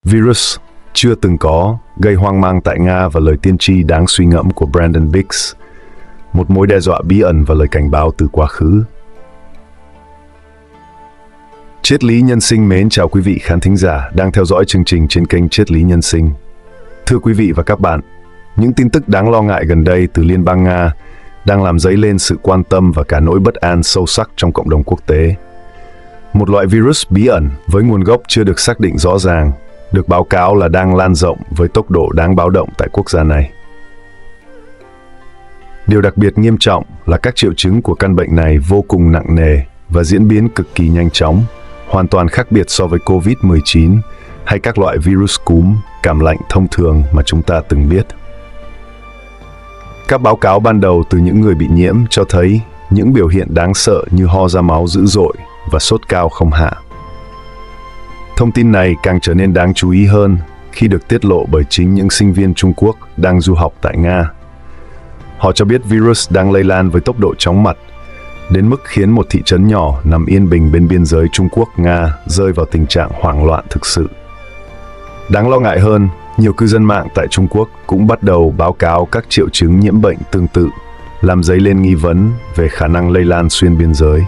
Virus chưa từng có gây hoang mang tại Nga và lời tiên tri đáng suy ngẫm của Brandon Biggs, một mối đe dọa bí ẩn và lời cảnh báo từ quá khứ. Triết lý nhân sinh mến chào quý vị khán thính giả đang theo dõi chương trình trên kênh Triết lý nhân sinh. Thưa quý vị và các bạn, những tin tức đáng lo ngại gần đây từ Liên bang Nga đang làm dấy lên sự quan tâm và cả nỗi bất an sâu sắc trong cộng đồng quốc tế. Một loại virus bí ẩn với nguồn gốc chưa được xác định rõ ràng, được báo cáo là đang lan rộng với tốc độ đáng báo động tại quốc gia này. Điều đặc biệt nghiêm trọng là các triệu chứng của căn bệnh này vô cùng nặng nề và diễn biến cực kỳ nhanh chóng, hoàn toàn khác biệt so với COVID-19 hay các loại virus cúm, cảm lạnh thông thường mà chúng ta từng biết. Các báo cáo ban đầu từ những người bị nhiễm cho thấy những biểu hiện đáng sợ như ho ra máu dữ dội và sốt cao không hạ. Thông tin này càng trở nên đáng chú ý hơn khi được tiết lộ bởi chính những sinh viên Trung Quốc đang du học tại Nga. Họ cho biết virus đang lây lan với tốc độ chóng mặt, đến mức khiến một thị trấn nhỏ nằm yên bình bên biên giới Trung Quốc-Nga rơi vào tình trạng hoảng loạn thực sự. Đáng lo ngại hơn, nhiều cư dân mạng tại Trung Quốc cũng bắt đầu báo cáo các triệu chứng nhiễm bệnh tương tự, làm dấy lên nghi vấn về khả năng lây lan xuyên biên giới.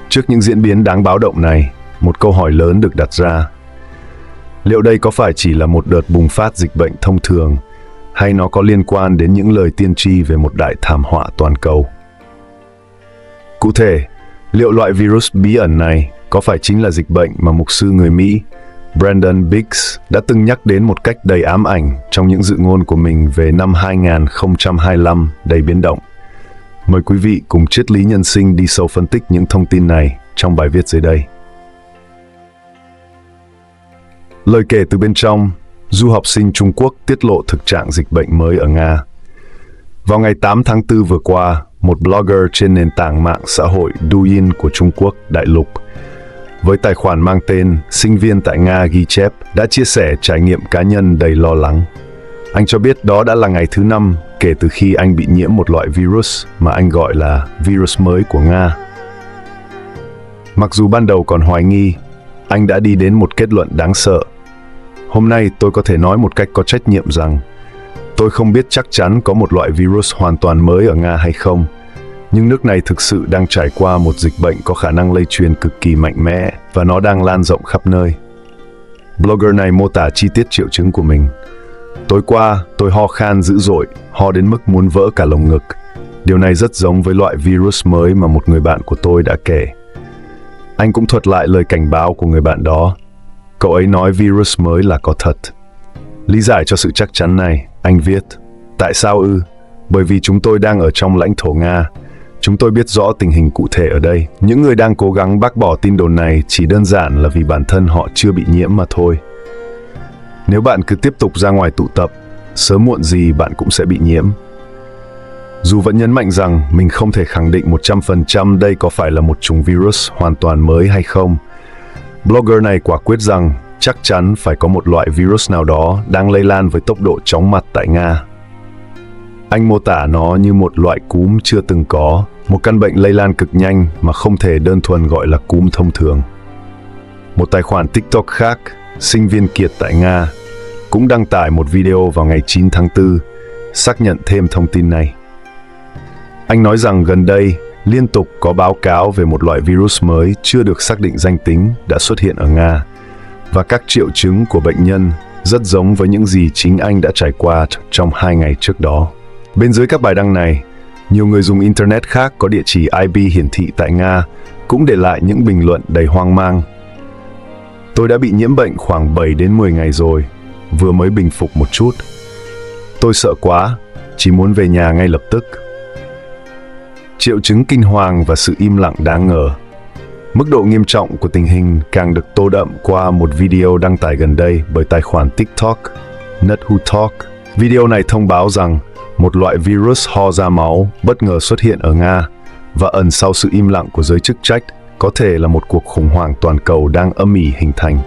Trước những diễn biến đáng báo động này, một câu hỏi lớn được đặt ra. Liệu đây có phải chỉ là một đợt bùng phát dịch bệnh thông thường, hay nó có liên quan đến những lời tiên tri về một đại thảm họa toàn cầu? Cụ thể, liệu loại virus bí ẩn này có phải chính là dịch bệnh mà mục sư người Mỹ Brandon Biggs đã từng nhắc đến một cách đầy ám ảnh trong những dự ngôn của mình về năm 2025 đầy biến động? Mời quý vị cùng Triết lý nhân sinh đi sâu phân tích những thông tin này trong bài viết dưới đây. Lời kể từ bên trong, du học sinh Trung Quốc tiết lộ thực trạng dịch bệnh mới ở Nga. Vào ngày 8 tháng 4 vừa qua, một blogger trên nền tảng mạng xã hội Douyin của Trung Quốc đại lục, với tài khoản mang tên Sinh viên tại Nga ghi chép, đã chia sẻ trải nghiệm cá nhân đầy lo lắng. Anh cho biết đó đã là ngày thứ 5 kể từ khi anh bị nhiễm một loại virus mà anh gọi là virus mới của Nga. Mặc dù ban đầu còn hoài nghi, anh đã đi đến một kết luận đáng sợ. Hôm nay tôi có thể nói một cách có trách nhiệm rằng tôi không biết chắc chắn có một loại virus hoàn toàn mới ở Nga hay không, nhưng nước này thực sự đang trải qua một dịch bệnh có khả năng lây truyền cực kỳ mạnh mẽ và nó đang lan rộng khắp nơi. Blogger này mô tả chi tiết triệu chứng của mình. Tối qua, tôi ho khan dữ dội, ho đến mức muốn vỡ cả lồng ngực. Điều này rất giống với loại virus mới mà một người bạn của tôi đã kể. Anh cũng thuật lại lời cảnh báo của người bạn đó. Cậu ấy nói virus mới là có thật. Lý giải cho sự chắc chắn này, anh viết: tại sao ư? Bởi vì chúng tôi đang ở trong lãnh thổ Nga. Chúng tôi biết rõ tình hình cụ thể ở đây. Những người đang cố gắng bác bỏ tin đồn này chỉ đơn giản là vì bản thân họ chưa bị nhiễm mà thôi. Nếu bạn cứ tiếp tục ra ngoài tụ tập, sớm muộn gì bạn cũng sẽ bị nhiễm. Dù vẫn nhấn mạnh rằng mình không thể khẳng định 100% đây có phải là một chủng virus hoàn toàn mới hay không, blogger này quả quyết rằng chắc chắn phải có một loại virus nào đó đang lây lan với tốc độ chóng mặt tại Nga. Anh mô tả nó như một loại cúm chưa từng có, một căn bệnh lây lan cực nhanh mà không thể đơn thuần gọi là cúm thông thường. Một tài khoản TikTok khác, Sinh viên Kiệt tại Nga, cũng đăng tải một video vào ngày 9 tháng 4, xác nhận thêm thông tin này. Anh nói rằng gần đây, liên tục có báo cáo về một loại virus mới chưa được xác định danh tính đã xuất hiện ở Nga, và các triệu chứng của bệnh nhân rất giống với những gì chính anh đã trải qua trong 2 ngày trước đó. Bên dưới các bài đăng này, nhiều người dùng Internet khác có địa chỉ IP hiển thị tại Nga cũng để lại những bình luận đầy hoang mang. Tôi đã bị nhiễm bệnh khoảng 7 đến 10 ngày rồi, vừa mới bình phục một chút. Tôi sợ quá, chỉ muốn về nhà ngay lập tức. Triệu chứng kinh hoàng và sự im lặng đáng ngờ. Mức độ nghiêm trọng của tình hình càng được tô đậm qua một video đăng tải gần đây bởi tài khoản TikTok NutWhoTalk. Video này thông báo rằng một loại virus ho ra máu bất ngờ xuất hiện ở Nga và ẩn sau sự im lặng của giới chức trách có thể là một cuộc khủng hoảng toàn cầu đang âm ỉ hình thành.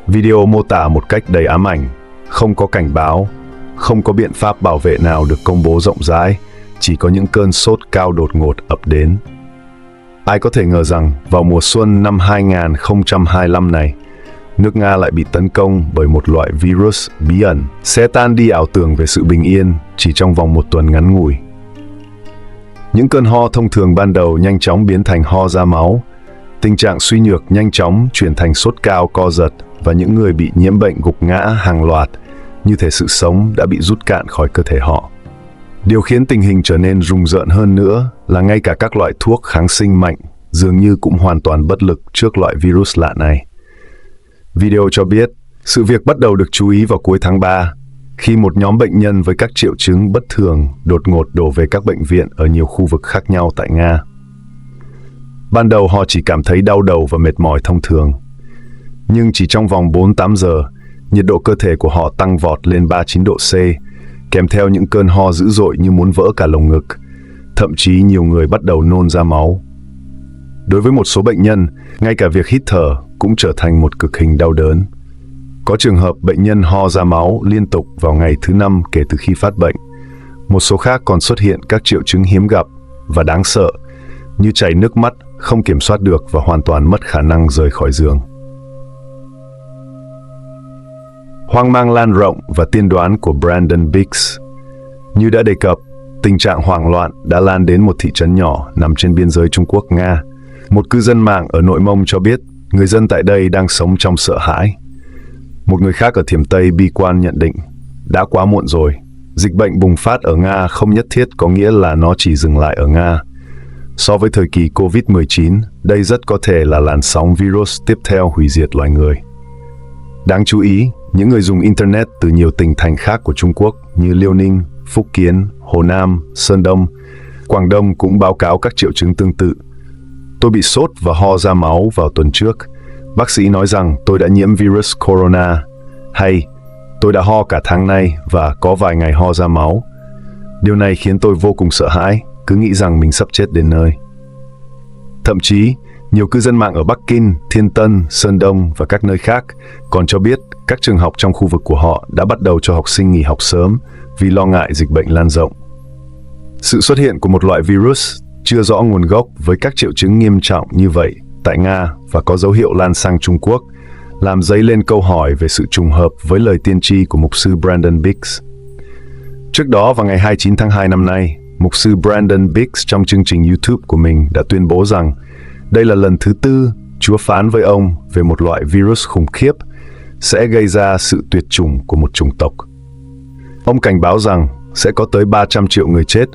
Video mô tả một cách đầy ám ảnh, không có cảnh báo, không có biện pháp bảo vệ nào được công bố rộng rãi, chỉ có những cơn sốt cao đột ngột ập đến. Ai có thể ngờ rằng vào mùa xuân năm 2025 này, nước Nga lại bị tấn công bởi một loại virus bí ẩn, xé tan đi ảo tưởng về sự bình yên chỉ trong vòng một tuần ngắn ngủi. Những cơn ho thông thường ban đầu nhanh chóng biến thành ho ra máu, tình trạng suy nhược nhanh chóng chuyển thành sốt cao co giật và những người bị nhiễm bệnh gục ngã hàng loạt, như thể sự sống đã bị rút cạn khỏi cơ thể họ. Điều khiến tình hình trở nên rùng rợn hơn nữa là ngay cả các loại thuốc kháng sinh mạnh dường như cũng hoàn toàn bất lực trước loại virus lạ này. Video cho biết, sự việc bắt đầu được chú ý vào cuối tháng 3, khi một nhóm bệnh nhân với các triệu chứng bất thường đột ngột đổ về các bệnh viện ở nhiều khu vực khác nhau tại Nga. Ban đầu họ chỉ cảm thấy đau đầu và mệt mỏi thông thường. Nhưng chỉ trong vòng 4-8 giờ, nhiệt độ cơ thể của họ tăng vọt lên 39 độ C, kèm theo những cơn ho dữ dội như muốn vỡ cả lồng ngực. Thậm chí nhiều người bắt đầu nôn ra máu. Đối với một số bệnh nhân, ngay cả việc hít thở cũng trở thành một cực hình đau đớn. Có trường hợp bệnh nhân ho ra máu liên tục vào ngày thứ 5 kể từ khi phát bệnh. Một số khác còn xuất hiện các triệu chứng hiếm gặp và đáng sợ, như chảy nước mắt, không kiểm soát được và hoàn toàn mất khả năng rời khỏi giường. Hoang mang lan rộng và tiên đoán của Brandon Biggs. Như đã đề cập, tình trạng hoảng loạn đã lan đến một thị trấn nhỏ nằm trên biên giới Trung Quốc-Nga. Một cư dân mạng ở Nội Mông cho biết người dân tại đây đang sống trong sợ hãi. Một người khác ở Thiểm Tây bi quan nhận định, đã quá muộn rồi. Dịch bệnh bùng phát ở Nga không nhất thiết có nghĩa là nó chỉ dừng lại ở Nga. So với thời kỳ Covid-19, đây rất có thể là làn sóng virus tiếp theo hủy diệt loài người. Đáng chú ý, những người dùng Internet từ nhiều tỉnh thành khác của Trung Quốc như Liêu Ninh, Phúc Kiến, Hồ Nam, Sơn Đông, Quảng Đông cũng báo cáo các triệu chứng tương tự. Tôi bị sốt và ho ra máu vào tuần trước. Bác sĩ nói rằng tôi đã nhiễm virus corona. Hay, tôi đã ho cả tháng nay và có vài ngày ho ra máu. Điều này khiến tôi vô cùng sợ hãi, cứ nghĩ rằng mình sắp chết đến nơi. Thậm chí, nhiều cư dân mạng ở Bắc Kinh, Thiên Tân, Sơn Đông và các nơi khác còn cho biết các trường học trong khu vực của họ đã bắt đầu cho học sinh nghỉ học sớm vì lo ngại dịch bệnh lan rộng. Sự xuất hiện của một loại virus chưa rõ nguồn gốc với các triệu chứng nghiêm trọng như vậy tại Nga và có dấu hiệu lan sang Trung Quốc làm dấy lên câu hỏi về sự trùng hợp với lời tiên tri của mục sư Brandon Biggs. Trước đó vào ngày 29 tháng 2 năm nay, mục sư Brandon Biggs trong chương trình YouTube của mình đã tuyên bố rằng đây là lần thứ 4 Chúa phán với ông về một loại virus khủng khiếp sẽ gây ra sự tuyệt chủng của một chủng tộc. Ông cảnh báo rằng sẽ có tới 300 triệu người chết,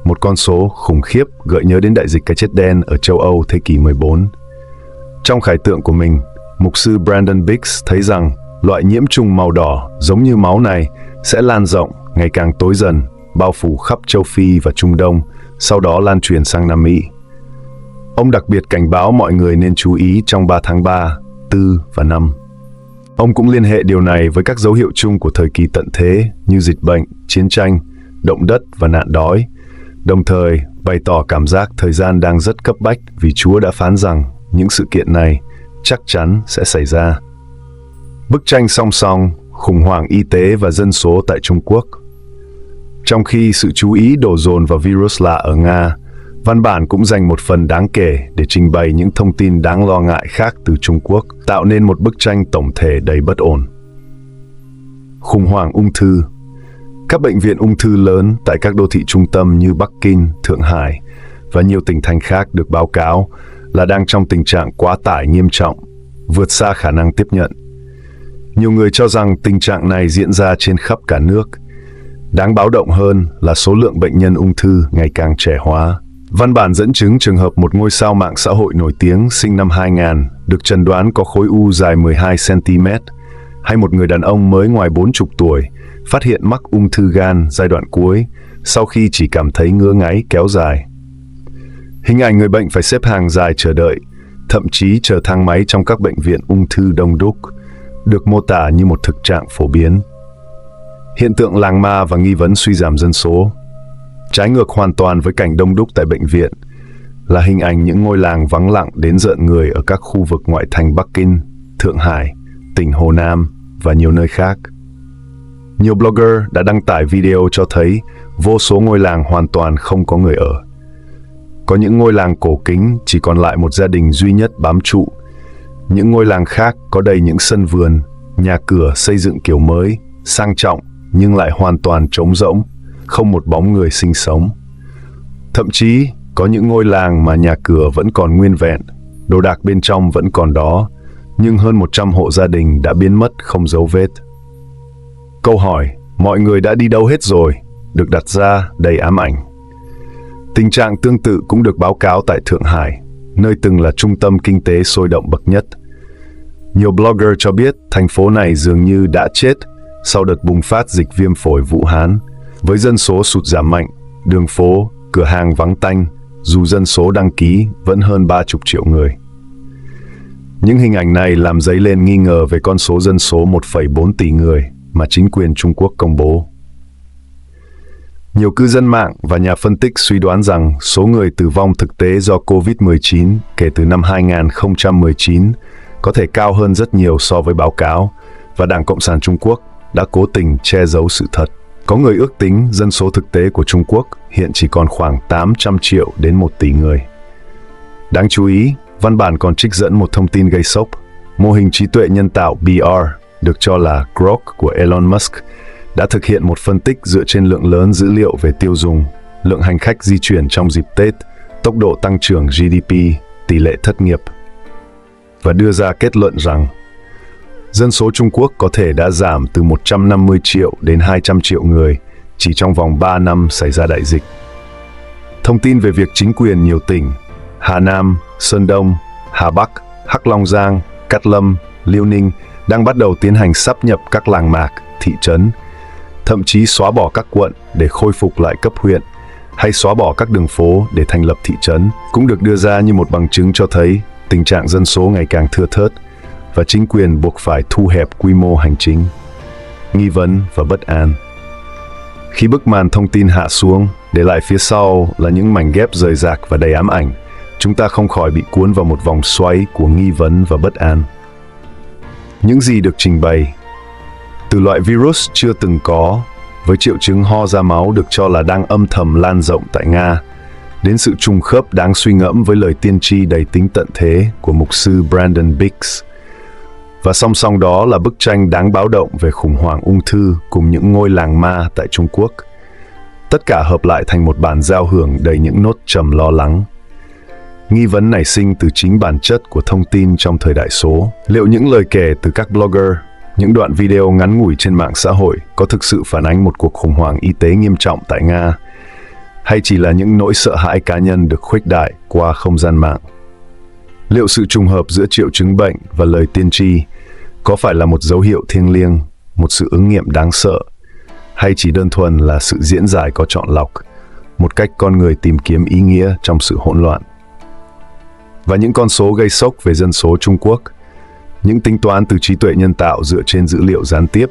một con số khủng khiếp gợi nhớ đến đại dịch cái chết đen ở châu Âu thế kỷ 14. Trong khải tượng của mình, mục sư Brandon Biggs thấy rằng loại nhiễm trùng màu đỏ giống như máu này sẽ lan rộng, ngày càng tối dần, bao phủ khắp châu Phi và Trung Đông, sau đó lan truyền sang Nam Mỹ. Ông đặc biệt cảnh báo mọi người nên chú ý trong 3 tháng 3, 4 và 5. Ông cũng liên hệ điều này với các dấu hiệu chung của thời kỳ tận thế như dịch bệnh, chiến tranh, động đất và nạn đói, đồng thời bày tỏ cảm giác thời gian đang rất cấp bách vì Chúa đã phán rằng những sự kiện này chắc chắn sẽ xảy ra. Bức tranh song song, khủng hoảng y tế và dân số tại Trung Quốc. Trong khi sự chú ý đổ dồn vào virus lạ ở Nga, văn bản cũng dành một phần đáng kể để trình bày những thông tin đáng lo ngại khác từ Trung Quốc, tạo nên một bức tranh tổng thể đầy bất ổn. Khủng hoảng ung thư. Các bệnh viện ung thư lớn tại các đô thị trung tâm như Bắc Kinh, Thượng Hải và nhiều tỉnh thành khác được báo cáo là đang trong tình trạng quá tải nghiêm trọng, vượt xa khả năng tiếp nhận. Nhiều người cho rằng tình trạng này diễn ra trên khắp cả nước. Đáng báo động hơn là số lượng bệnh nhân ung thư ngày càng trẻ hóa. Văn bản dẫn chứng trường hợp một ngôi sao mạng xã hội nổi tiếng sinh năm 2000 được chẩn đoán có khối u dài 12 cm, hay một người đàn ông mới ngoài 40 tuổi phát hiện mắc ung thư gan giai đoạn cuối sau khi chỉ cảm thấy ngứa ngáy kéo dài. Hình ảnh người bệnh phải xếp hàng dài chờ đợi, thậm chí chờ thang máy trong các bệnh viện ung thư đông đúc, được mô tả như một thực trạng phổ biến. Hiện tượng làng ma và nghi vấn suy giảm dân số. Trái ngược hoàn toàn với cảnh đông đúc tại bệnh viện là hình ảnh những ngôi làng vắng lặng đến rợn người ở các khu vực ngoại thành Bắc Kinh, Thượng Hải, tỉnh Hồ Nam và nhiều nơi khác. Nhiều blogger đã đăng tải video cho thấy vô số ngôi làng hoàn toàn không có người ở. Có những ngôi làng cổ kính chỉ còn lại một gia đình duy nhất bám trụ, Những ngôi làng khác có đầy những sân vườn, nhà cửa xây dựng kiểu mới, sang trọng nhưng lại hoàn toàn trống rỗng, không một bóng người sinh sống. Thậm chí có những ngôi làng mà nhà cửa vẫn còn nguyên vẹn, đồ đạc bên trong vẫn còn đó, nhưng hơn 100 hộ gia đình đã biến mất không dấu vết. Câu hỏi, mọi người đã đi đâu hết rồi, được đặt ra đầy ám ảnh. Tình trạng tương tự cũng được báo cáo tại Thượng Hải, nơi từng là trung tâm kinh tế sôi động bậc nhất. Nhiều blogger cho biết thành phố này dường như đã chết sau đợt bùng phát dịch viêm phổi Vũ Hán, với dân số sụt giảm mạnh, đường phố, cửa hàng vắng tanh, dù dân số đăng ký vẫn hơn 30 triệu người. Những hình ảnh này làm dấy lên nghi ngờ về con số dân số 1,4 tỷ người mà chính quyền Trung Quốc công bố. Nhiều cư dân mạng và nhà phân tích suy đoán rằng số người tử vong thực tế do COVID-19 kể từ năm 2019 có thể cao hơn rất nhiều so với báo cáo, và Đảng Cộng sản Trung Quốc đã cố tình che giấu sự thật. Có người ước tính dân số thực tế của Trung Quốc hiện chỉ còn khoảng 800 triệu đến 1 tỷ người. Đáng chú ý, văn bản còn trích dẫn một thông tin gây sốc. Mô hình trí tuệ nhân tạo BR, được cho là Grok của Elon Musk, đã thực hiện một phân tích dựa trên lượng lớn dữ liệu về tiêu dùng, lượng hành khách di chuyển trong dịp Tết, tốc độ tăng trưởng GDP, tỷ lệ thất nghiệp, và đưa ra kết luận rằng dân số Trung Quốc có thể đã giảm từ 150 triệu đến 200 triệu người chỉ trong vòng 3 năm xảy ra đại dịch. Thông tin về việc chính quyền nhiều tỉnh Hà Nam, Sơn Đông, Hà Bắc, Hắc Long Giang, Cát Lâm, Liêu Ninh đang bắt đầu tiến hành sáp nhập các làng mạc, thị trấn, thậm chí xóa bỏ các quận để khôi phục lại cấp huyện, hay xóa bỏ các đường phố để thành lập thị trấn, cũng được đưa ra như một bằng chứng cho thấy tình trạng dân số ngày càng thưa thớt và chính quyền buộc phải thu hẹp quy mô hành chính. Nghi vấn và bất an. Khi bức màn thông tin hạ xuống, để lại phía sau là những mảnh ghép rời rạc và đầy ám ảnh, chúng ta không khỏi bị cuốn vào một vòng xoáy của nghi vấn và bất an. Những gì được trình bày, từ loại virus chưa từng có, với triệu chứng ho ra máu được cho là đang âm thầm lan rộng tại Nga, đến sự trùng khớp đáng suy ngẫm với lời tiên tri đầy tính tận thế của mục sư Brandon Biggs. Và song song đó là bức tranh đáng báo động về khủng hoảng ung thư cùng những ngôi làng ma tại Trung Quốc. Tất cả hợp lại thành một bản giao hưởng đầy những nốt trầm lo lắng. Nghi vấn nảy sinh từ chính bản chất của thông tin trong thời đại số. Liệu những lời kể từ các blogger, những đoạn video ngắn ngủi trên mạng xã hội có thực sự phản ánh một cuộc khủng hoảng y tế nghiêm trọng tại Nga, hay chỉ là những nỗi sợ hãi cá nhân được khuếch đại qua không gian mạng? Liệu sự trùng hợp giữa triệu chứng bệnh và lời tiên tri có phải là một dấu hiệu thiêng liêng, một sự ứng nghiệm đáng sợ, hay chỉ đơn thuần là sự diễn giải có chọn lọc, một cách con người tìm kiếm ý nghĩa trong sự hỗn loạn? Và những con số gây sốc về dân số Trung Quốc, những tính toán từ trí tuệ nhân tạo dựa trên dữ liệu gián tiếp,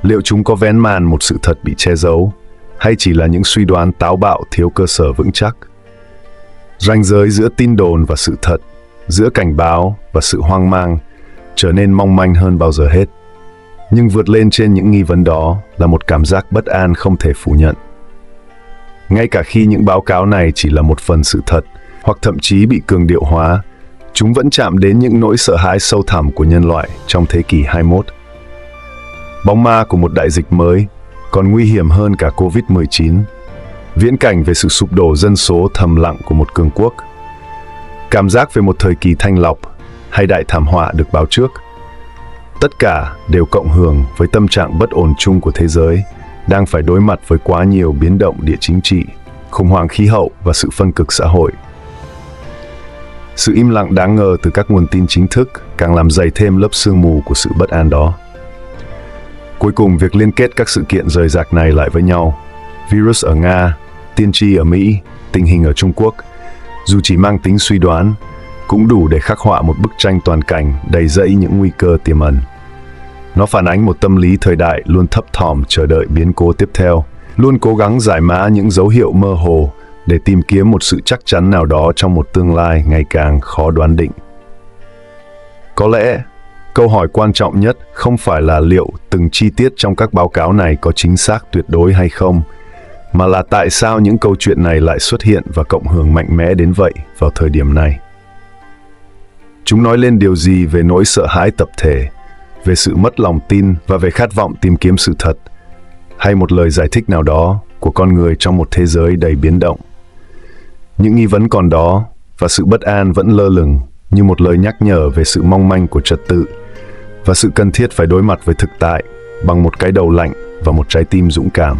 liệu chúng có vén màn một sự thật bị che giấu, hay chỉ là những suy đoán táo bạo thiếu cơ sở vững chắc? Ranh giới giữa tin đồn và sự thật, giữa cảnh báo và sự hoang mang trở nên mong manh hơn bao giờ hết. Nhưng vượt lên trên những nghi vấn đó là một cảm giác bất an không thể phủ nhận. Ngay cả khi những báo cáo này chỉ là một phần sự thật, hoặc thậm chí bị cường điệu hóa, chúng vẫn chạm đến những nỗi sợ hãi sâu thẳm của nhân loại trong thế kỷ 21. Bóng ma của một đại dịch mới còn nguy hiểm hơn cả COVID-19, viễn cảnh về sự sụp đổ dân số thầm lặng của một cường quốc, cảm giác về một thời kỳ thanh lọc hay đại thảm họa được báo trước. Tất cả đều cộng hưởng với tâm trạng bất ổn chung của thế giới, đang phải đối mặt với quá nhiều biến động địa chính trị, khủng hoảng khí hậu và sự phân cực xã hội. Sự im lặng đáng ngờ từ các nguồn tin chính thức càng làm dày thêm lớp sương mù của sự bất an đó. Cuối cùng, việc liên kết các sự kiện rời rạc này lại với nhau, virus ở Nga, tiên tri ở Mỹ, tình hình ở Trung Quốc, dù chỉ mang tính suy đoán, cũng đủ để khắc họa một bức tranh toàn cảnh đầy rẫy những nguy cơ tiềm ẩn. Nó phản ánh một tâm lý thời đại luôn thấp thỏm chờ đợi biến cố tiếp theo, luôn cố gắng giải mã những dấu hiệu mơ hồ để tìm kiếm một sự chắc chắn nào đó trong một tương lai ngày càng khó đoán định. Có lẽ, câu hỏi quan trọng nhất không phải là liệu từng chi tiết trong các báo cáo này có chính xác tuyệt đối hay không, mà là tại sao những câu chuyện này lại xuất hiện và cộng hưởng mạnh mẽ đến vậy vào thời điểm này. Chúng nói lên điều gì về nỗi sợ hãi tập thể, về sự mất lòng tin và về khát vọng tìm kiếm sự thật, hay một lời giải thích nào đó của con người trong một thế giới đầy biến động? Những nghi vấn còn đó và sự bất an vẫn lơ lửng như một lời nhắc nhở về sự mong manh của trật tự và sự cần thiết phải đối mặt với thực tại bằng một cái đầu lạnh và một trái tim dũng cảm.